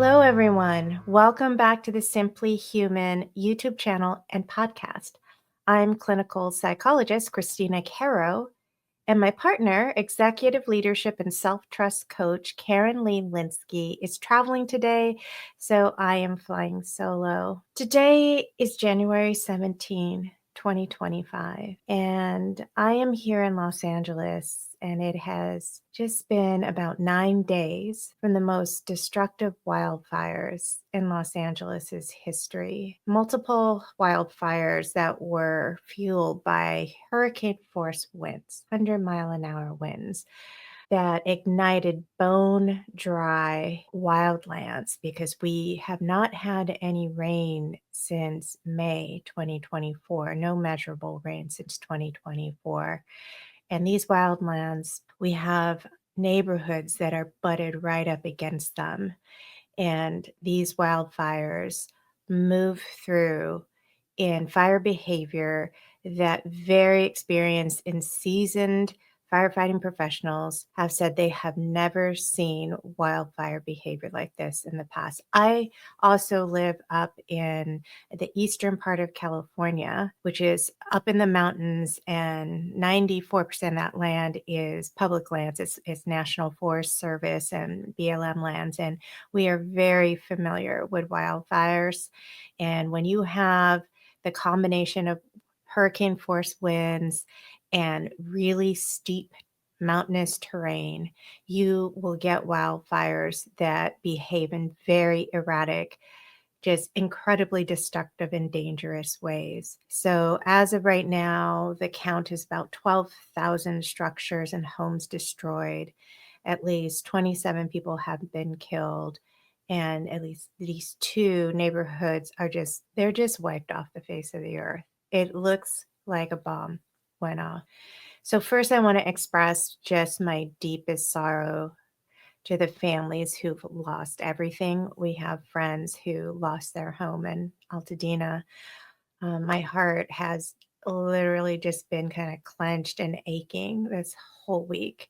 Hello, everyone. Welcome back to the Simply Human YouTube channel and podcast. I'm clinical psychologist Christina Caro, and my partner, executive leadership and self-trust coach Karen Lynskey, is traveling today, so I am flying solo. Today is January 17, 2025, and I am here in Los Angeles, and it has just been about 9 days from the most destructive wildfires in Los Angeles's history. Multiple wildfires that were fueled by hurricane force winds, 100-mile-an-hour winds, that ignited bone dry wildlands because we have not had any rain since May 2024, no measurable rain since 2024. And these wildlands, we have neighborhoods that are butted right up against them. And these wildfires move through in fire behavior that very experienced and seasoned firefighting professionals have said they have never seen wildfire behavior like this in the past. I also live up in the eastern part of California, which is up in the mountains, and 94% of that land is public lands. It's National Forest Service and BLM lands, and we are very familiar with wildfires. And when you have the combination of hurricane force winds and really steep mountainous terrain, you will get wildfires that behave in very erratic, just incredibly destructive and dangerous ways. So as of right now, the count is about 12,000 structures and homes destroyed. At least 27 people have been killed. And at least these two neighborhoods they're just wiped off the face of the earth. It looks like a bomb went off. So first I want to express just my deepest sorrow to the families who've lost everything. We have friends who lost their home in Altadena. My heart has literally just been kind of clenched and aching this whole week.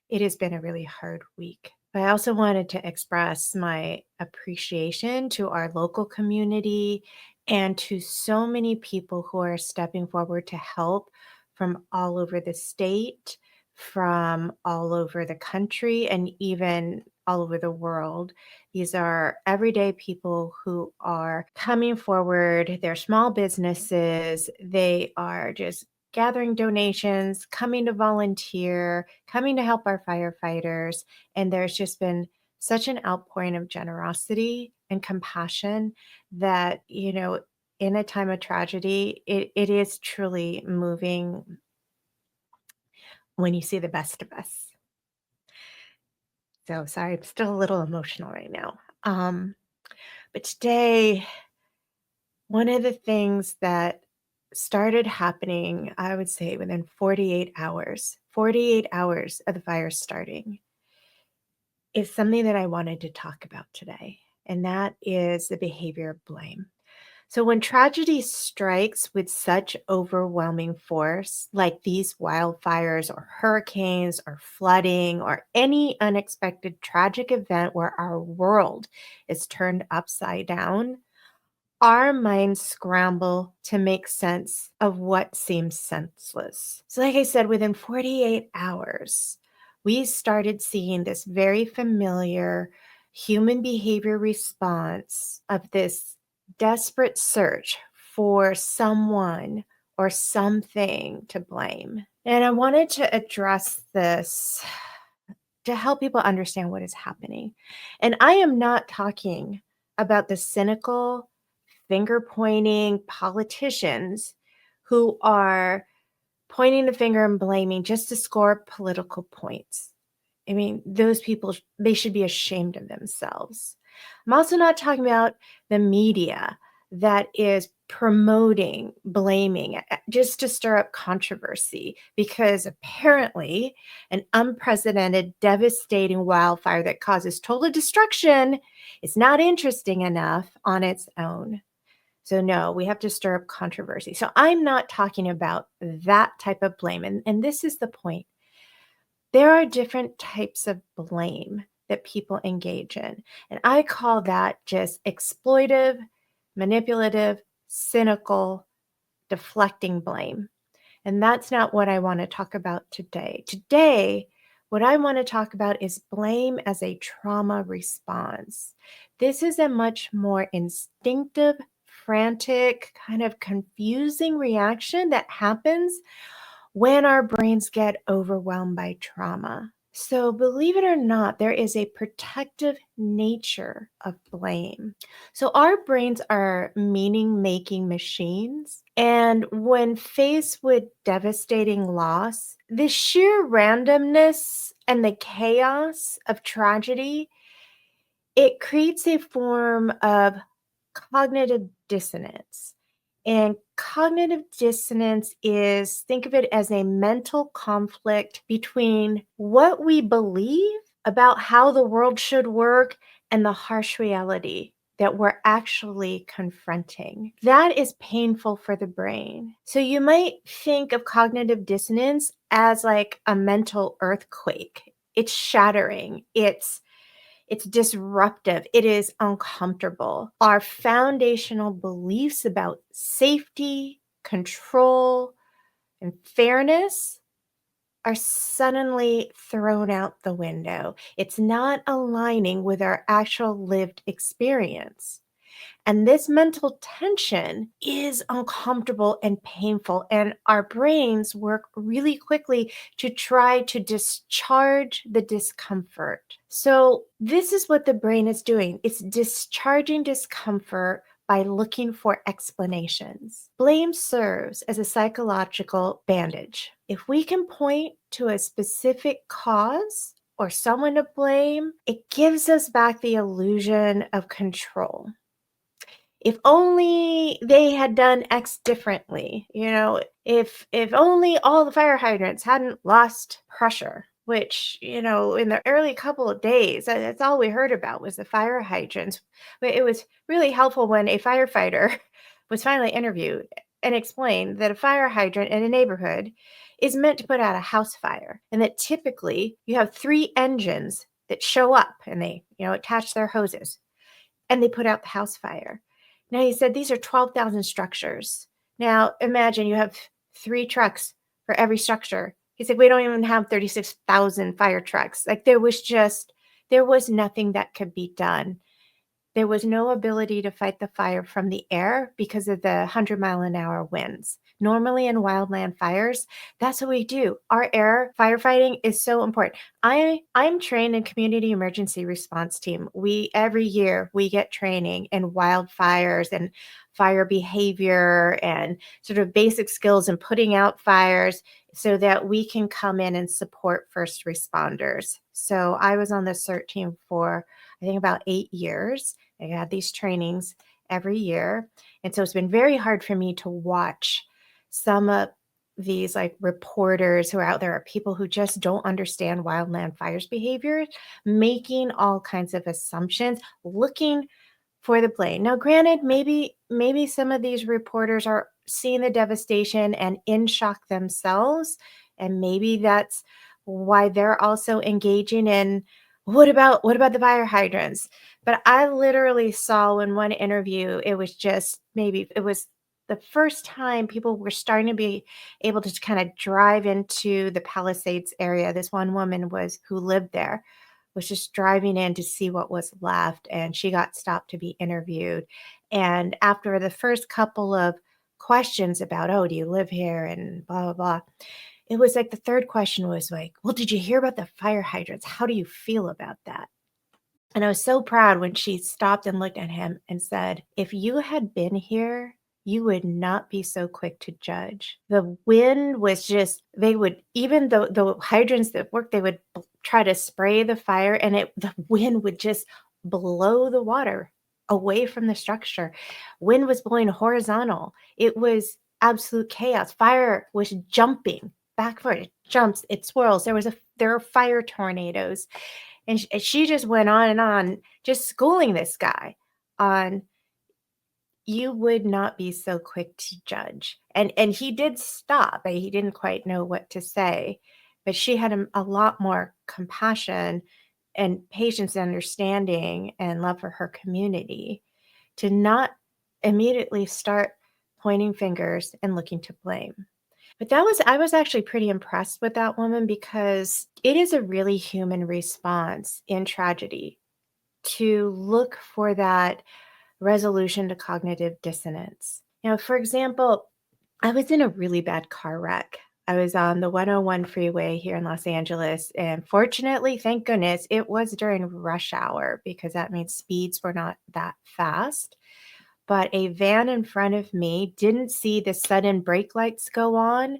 It has been a really hard week. But I also wanted to express my appreciation to our local community and to so many people who are stepping forward to help from all over the state, from all over the country, and even all over the world. These are everyday people who are coming forward. They're small businesses. They are just gathering donations, coming to volunteer, coming to help our firefighters. And there's just been such an outpouring of generosity and compassion that, in a time of tragedy, it is truly moving when you see the best of us. So sorry, I'm still a little emotional right now. But today, one of the things that started happening, I would say within 48 hours of the fire starting, is something that I wanted to talk about today. And that is the behavior of blame. So when tragedy strikes with such overwhelming force, like these wildfires or hurricanes or flooding or any unexpected tragic event where our world is turned upside down, our minds scramble to make sense of what seems senseless. So like I said, within 48 hours, we started seeing this very familiar human behavior response of this desperate search for someone or something to blame. And I wanted to address this to help people understand what is happening. And I am not talking about the cynical, finger pointing politicians who are pointing the finger and blaming just to score political points. I mean, those people, they should be ashamed of themselves. I'm also not talking about the media that is promoting blaming just to stir up controversy, because apparently an unprecedented, devastating wildfire that causes total destruction is not interesting enough on its own. So no, we have to stir up controversy. So I'm not talking about that type of blame. And this is the point. There are different types of blame that people engage in. And I call that just exploitive, manipulative, cynical, deflecting blame. And that's not what I want to talk about today. Today, what I want to talk about is blame as a trauma response. This is a much more instinctive, frantic, kind of confusing reaction that happens when our brains get overwhelmed by trauma. So, believe it or not, there is a protective nature of blame. So, our brains are meaning making machines. And when faced with devastating loss, the sheer randomness and the chaos of tragedy, it creates a form of cognitive dissonance. And cognitive dissonance is, think of it as a mental conflict between what we believe about how the world should work and the harsh reality that we're actually confronting. That is painful for the brain. So you might think of cognitive dissonance as like a mental earthquake. It's shattering. It's disruptive. It is uncomfortable. Our foundational beliefs about safety, control, and fairness are suddenly thrown out the window. It's not aligning with our actual lived experience. And this mental tension is uncomfortable and painful. And our brains work really quickly to try to discharge the discomfort. So, this is what the brain is doing, it's discharging discomfort by looking for explanations. Blame serves as a psychological bandage. If we can point to a specific cause or someone to blame, it gives us back the illusion of control. If only they had done X differently, if only all the fire hydrants hadn't lost pressure, which, in the early couple of days, that's all we heard about was the fire hydrants. But it was really helpful when a firefighter was finally interviewed and explained that a fire hydrant in a neighborhood is meant to put out a house fire, and that typically you have 3 engines that show up and they, attach their hoses and they put out the house fire. Now, he said these are 12,000 structures. Now, imagine you have 3 trucks for every structure. He said, we don't even have 36,000 fire trucks. Like there was nothing that could be done. There was no ability to fight the fire from the air because of the 100-mile-an-hour winds. Normally in wildland fires, that's what we do. Our air firefighting is so important. I'm trained in community emergency response team. Every year we get training in wildfires and fire behavior and sort of basic skills in putting out fires so that we can come in and support first responders. So I was on the CERT team for, I think, about 8 years. I had these trainings every year. And so it's been very hard for me to watch some of these like reporters who are out there, are people who just don't understand wildland fires behavior, making all kinds of assumptions, looking for the blame. Now, granted, maybe some of these reporters are seeing the devastation and in shock themselves, and maybe that's why they're also engaging in what about the fire hydrants? But I literally saw in one interview, it was the first time people were starting to be able to kind of drive into the Palisades area. This one woman who lived there was just driving in to see what was left, and she got stopped to be interviewed. And after the first couple of questions about, oh, do you live here and blah, blah, blah, it was like the third question was like, well, did you hear about the fire hydrants? How do you feel about that? And I was so proud when she stopped and looked at him and said, if you had been here, you would not be so quick to judge. The wind was just, even though the hydrants that worked, they would try to spray the fire and the wind would just blow the water away from the structure. Wind was blowing horizontal. It was absolute chaos. Fire was jumping back and forth. It jumps, it swirls. There were fire tornadoes. And she just went on and on, just schooling this guy on, you would not be so quick to judge. And he did stop. He didn't quite know what to say, but she had a lot more compassion and patience and understanding and love for her community to not immediately start pointing fingers and looking to blame. But I was actually pretty impressed with that woman because it is a really human response in tragedy to look for that resolution to cognitive dissonance. For example, I was in a really bad car wreck. I was on the 101 freeway here in Los Angeles, and fortunately, thank goodness, it was during rush hour because that means speeds were not that fast. But a van in front of me didn't see the sudden brake lights go on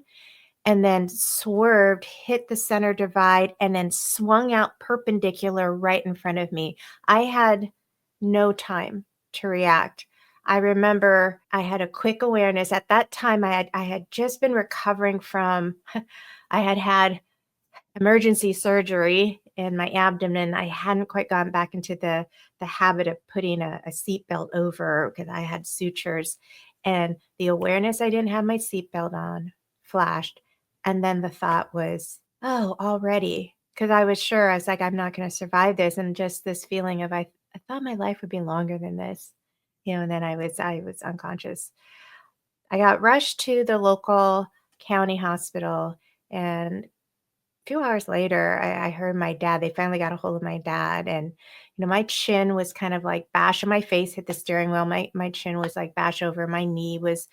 and then swerved, hit the center divide, and then swung out perpendicular right in front of me. I had no time to react. I remember I had a quick awareness. At that time, I had just been recovering from, I had had emergency surgery in my abdomen. I hadn't quite gone back into the habit of putting a seatbelt over because I had sutures. And the awareness I didn't have my seatbelt on flashed. And then the thought was, oh, already. Because I was sure, I was like, I'm not going to survive this. And just this feeling of, I thought my life would be longer than this. And then I was unconscious. I got rushed to the local county hospital, and few hours later, I heard my dad. They finally got a hold of my dad, and my chin was kind of like bashed. My face hit the steering wheel. My chin was like bashed over. My knee was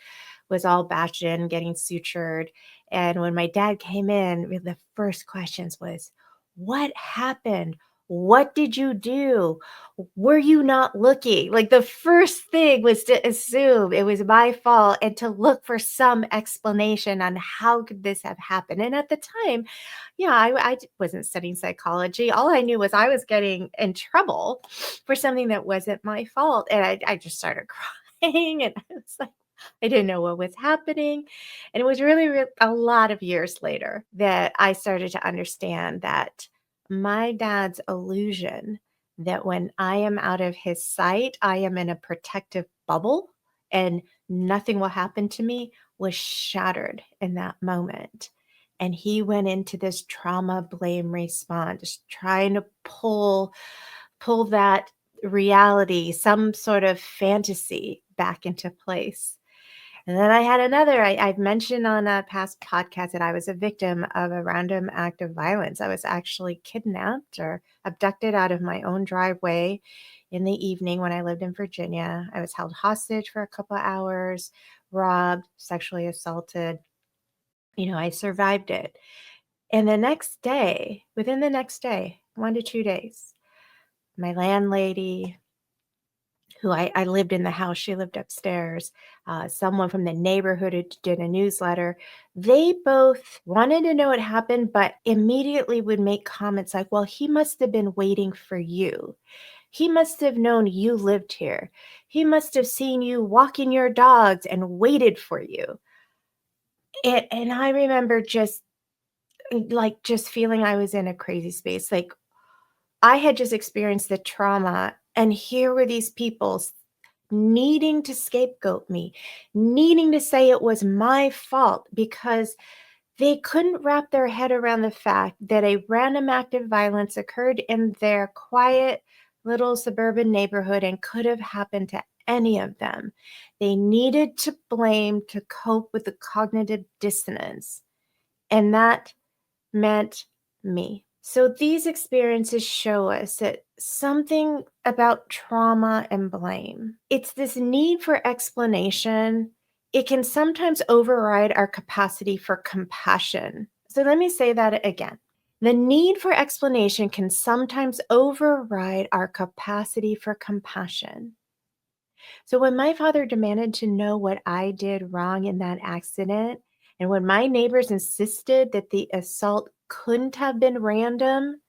all bashed in, getting sutured. And when my dad came in, the first questions was, "What happened? What did you do? Were you not looking?" Like the first thing was to assume it was my fault and to look for some explanation on how could this have happened. And at the time, I wasn't studying psychology. All I knew was I was getting in trouble for something that wasn't my fault. And I just started crying, and I was like, I didn't know what was happening. And it was really, a lot of years later that I started to understand that my dad's illusion that when I am out of his sight, I am in a protective bubble and nothing will happen to me was shattered in that moment. And he went into this trauma blame response, trying to pull that reality, some sort of fantasy back into place. And then I had another, I've mentioned on a past podcast that I was a victim of a random act of violence. I was actually kidnapped or abducted out of my own driveway in the evening when I lived in Virginia. I was held hostage for a couple of hours, robbed, sexually assaulted. I survived it. And within the next day, 1 to 2 days, my landlady, who I lived in the house, she lived upstairs, someone from the neighborhood who did a newsletter, they both wanted to know what happened, but immediately would make comments like, well, he must have been waiting for you. He must have known you lived here. He must have seen you walking your dogs and waited for you. And I remember just feeling I was in a crazy space. Like I had just experienced the trauma, and here were these people needing to scapegoat me, needing to say it was my fault because they couldn't wrap their head around the fact that a random act of violence occurred in their quiet little suburban neighborhood and could have happened to any of them. They needed to blame to cope with the cognitive dissonance, and that meant me. So these experiences show us that something about trauma and blame. It's this need for explanation. It can sometimes override our capacity for compassion. So let me say that again. The need for explanation can sometimes override our capacity for compassion. So when my father demanded to know what I did wrong in that accident, and when my neighbors insisted that the assault couldn't have been random,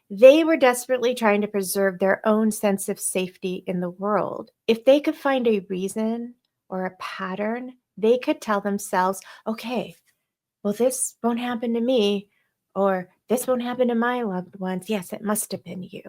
they were desperately trying to preserve their own sense of safety in the world. If they could find a reason or a pattern, they could tell themselves, okay, well, this won't happen to me, or this won't happen to my loved ones. Yes, it must have been you.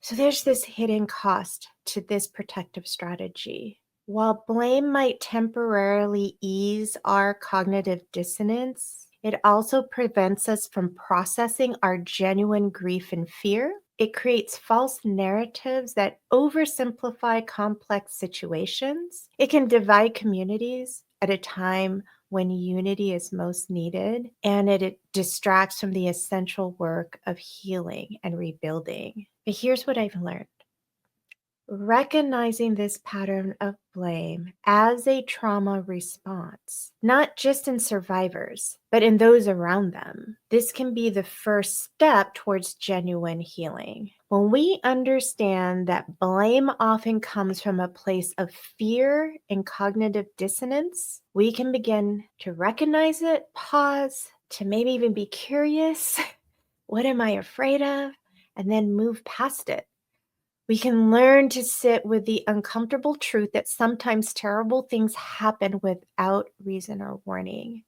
So there's this hidden cost to this protective strategy. While blame might temporarily ease our cognitive dissonance, It also prevents us from processing our genuine grief and fear. It creates false narratives that oversimplify complex situations. It can divide communities at a time when unity is most needed, and it distracts from the essential work of healing and rebuilding. But here's what I've learned. Recognizing this pattern of blame as a trauma response, not just in survivors, but in those around them. This can be the first step towards genuine healing. When we understand that blame often comes from a place of fear and cognitive dissonance, we can begin to recognize it, pause, to maybe even be curious. What am I afraid of? And then move past it. We can learn to sit with the uncomfortable truth that sometimes terrible things happen without reason or warning.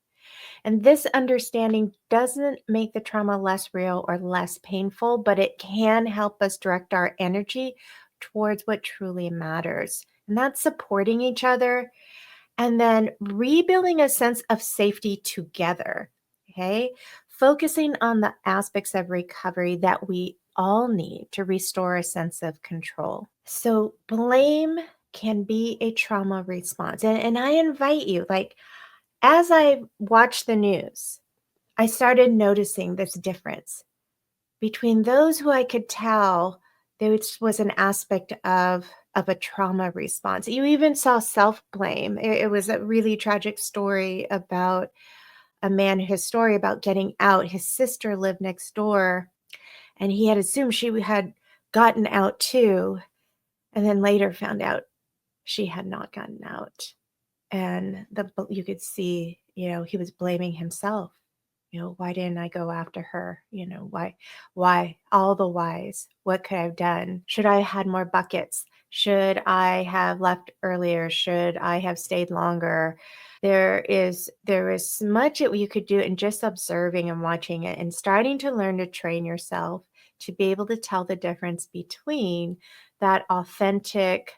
And this understanding doesn't make the trauma less real or less painful, but it can help us direct our energy towards what truly matters. And that's supporting each other and then rebuilding a sense of safety together. Okay. Focusing on the aspects of recovery that we all need to restore a sense of control. So, blame can be a trauma response. And I invite you, like, as I watched the news, I started noticing this difference between those who I could tell there was an aspect of a trauma response. You even saw self-blame. It was a really tragic story about a man, his story about getting out. His sister lived next door, and he had assumed she had gotten out too, and then later found out she had not gotten out. And you could see, he was blaming himself. Why didn't I go after her? Why? All the whys. What could I have done? Should I have had more buckets? Should I have left earlier? Should I have stayed longer? There is much that you could do in just observing and watching it and starting to learn to train yourself to be able to tell the difference between that authentic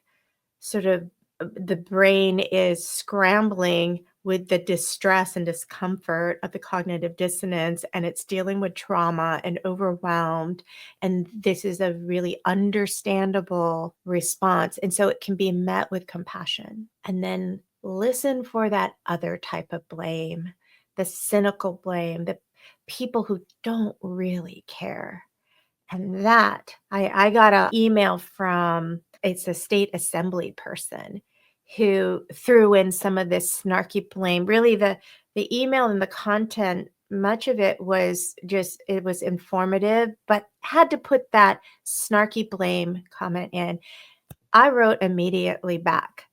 sort of the brain is scrambling with the distress and discomfort of the cognitive dissonance, and it's dealing with trauma and overwhelmed. And this is a really understandable response. And so it can be met with compassion. And then listen for that other type of blame, the cynical blame, the people who don't really care. And that I got an email from, it's a state assembly person who threw in some of this snarky blame. Really, the email and the content, much of it was just, it was informative, but had to put that snarky blame comment in. I wrote immediately back.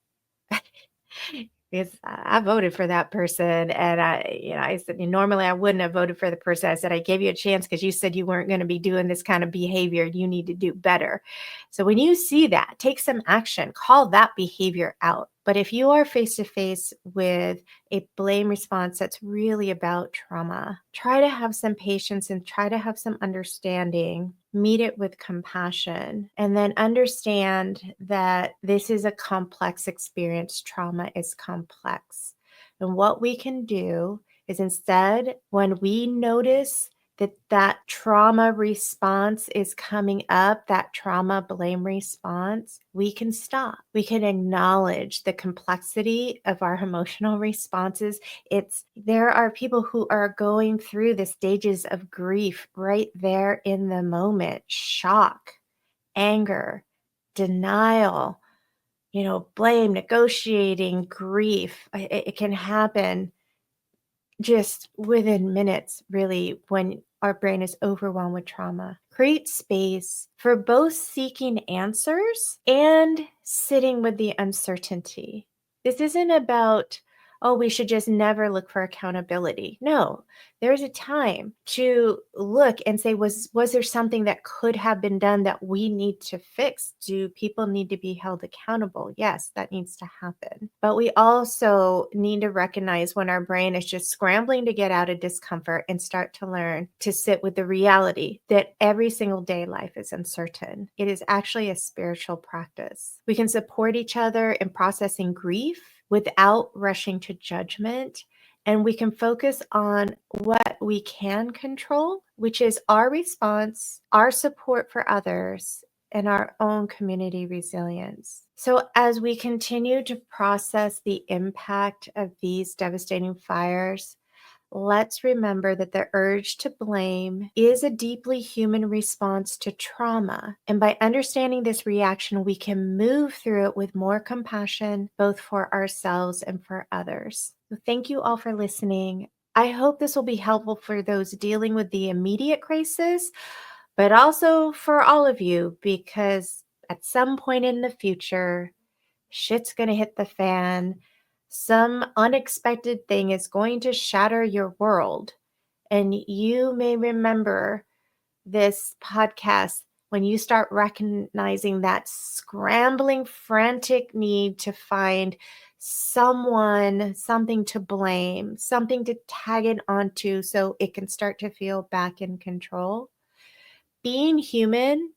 Because I voted for that person, and I said, normally I wouldn't have voted for the person. I said, I gave you a chance because you said you weren't going to be doing this kind of behavior. You need to do better. So when you see that, take some action, call that behavior out. But if you are face to face with a blame response that's really about trauma, try to have some patience and try to have some understanding. Meet it with compassion, and then understand that this is a complex experience. Trauma is complex. And what we can do is, instead, when we notice that trauma response is coming up, that trauma blame response, we can stop. We can acknowledge the complexity of our emotional responses. There are people who are going through the stages of grief right there in the moment: shock, anger, denial, blame, negotiating, grief. It can happen just within minutes, really, when our brain is overwhelmed with trauma. Create space for both seeking answers and sitting with the uncertainty. This isn't about, oh, we should just never look for accountability. No, there's a time to look and say, was there something that could have been done that we need to fix? Do people need to be held accountable? Yes, that needs to happen. But we also need to recognize when our brain is just scrambling to get out of discomfort and start to learn to sit with the reality that every single day life is uncertain. It is actually a spiritual practice. We can support each other in processing grief without rushing to judgment, and we can focus on what we can control, which is our response, our support for others, and our own community resilience. So, as we continue to process the impact of these devastating fires, let's remember that the urge to blame is a deeply human response to trauma. And by understanding this reaction, we can move through it with more compassion, both for ourselves and for others. So thank you all for listening. I hope this will be helpful for those dealing with the immediate crisis, but also for all of you, because at some point in the future, shit's going to hit the fan. Some unexpected thing is going to shatter your world. And you may remember this podcast when you start recognizing that scrambling, frantic need to find someone, something to blame, something to tag it onto so it can start to feel back in control. Being human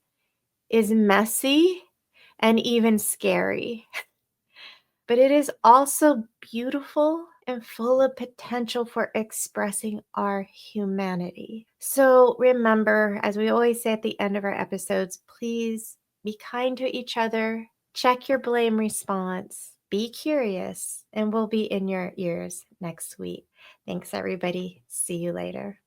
is messy and even scary. But it is also beautiful and full of potential for expressing our humanity. So remember, as we always say at the end of our episodes, please be kind to each other, check your blame response, be curious, and we'll be in your ears next week. Thanks, everybody. See you later.